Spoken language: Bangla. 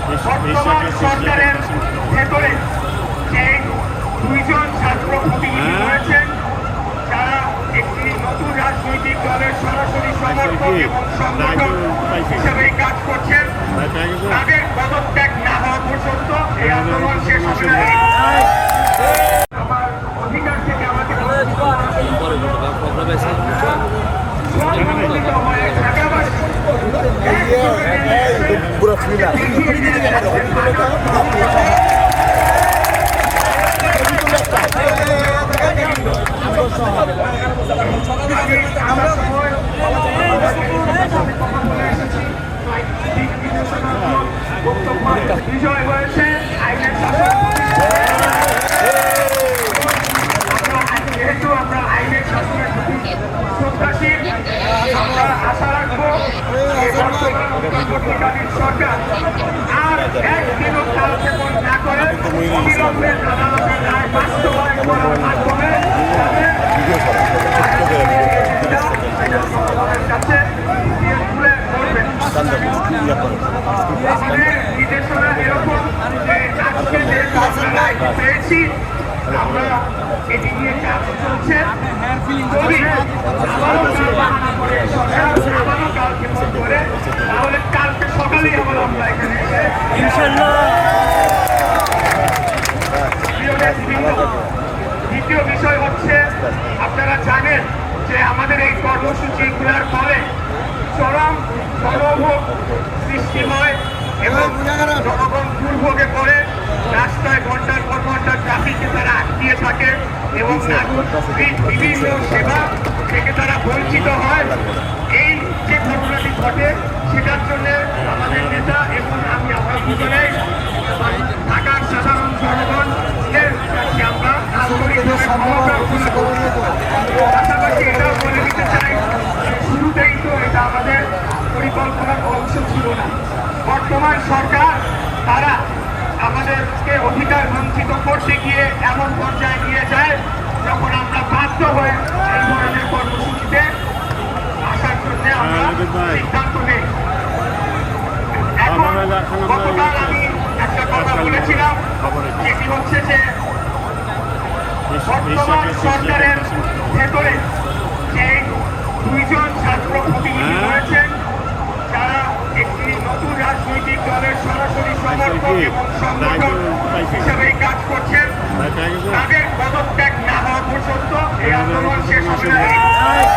বর্তমান সরকারের ভেতরে যে দুইজন ছাত্র প্রতিনিধি রয়েছেন যারা একটি নতুন রাজনৈতিক দলের সরাসরি সমর্থক এবং সংগঠক হিসেবে কাজ করছেন, তাদের পদত্যাগ না হওয়া পর্যন্ত এই আন্দোলন শেষ হবে না। আমার অধিকার থেকে আমাকে পুরো ফিলা বিজয় হয়েছে আইনের শাসন। যেহেতু আমরা আইনের শাসনের প্রতি শ্রদ্ধাশীল, আমরা আশা রাখবো অন্তর্বর্তীকালীন সরকার আর একদিনও কালক্ষেপণ না করে অবিলম্বে আদালতের রায় বাস্তবায়ন করার মাধ্যমে কাছে তুলে ধরবেন। আমাদের নির্দেশনা এরকম যে আজকে যে রায় পেয়েছি আমরা এটি নিয়ে কাজ চলছে। যদি আবারও কালকে ফোন করে তাহলে কালকে সকালেই আবার আমরা এখানে দ্বিতীয় বিষয় হচ্ছে আপনারা জানেন যে আমাদের এই কর্মসূচিগুলোর ফলে চরম জনভোগ সৃষ্টি হয় এবং জনগণ দুর্ভোগে পড়ে রাস্তায় ঘন্টার পর ঘন্টা ট্রাফিকে তারা আটকিয়ে থাকে এবং বিভিন্ন সেবা থেকে তারা বঞ্চিত হয়। এই যে ঘটনাটি ঘটে সেটার জন্য আমাদের নেতা এবং আমরা দুজনেই ঢাকার সাধারণ জনগণের কাছে আমরা আন্তরিকভাবে ক্ষমা প্রার্থনা করি। পাশাপাশি এটাও বলে দিতে চাই শুরুতেই তো এটা আমাদের পরিকল্পনার অংশ ছিল না। বর্তমান সরকার তারা আমাদেরকে অধিকার বঞ্চিত করতে গিয়ে এমন পর্যায়ে নিয়ে যায় যখন আমরা বাধ্য হয়ে এই ধরনের কর্মসূচিতে আসার জন্য আমরা সিদ্ধান্ত নেই। এখন গতকাল আমি একটা কথা বলেছিলাম, যেটি হচ্ছে যে বর্তমান সরকারের ভেতরে যে দুইজন ছাত্র প্রতিনিধি রয়েছেন যারা একটি নতুন রাজনৈতিক দলের সরাসরি সমর্থক এবং সংগঠক হিসেবে কাজ করছেন, তাদের পদত্যাগ না হওয়া পর্যন্ত এই আন্দোলন শেষ হবে না।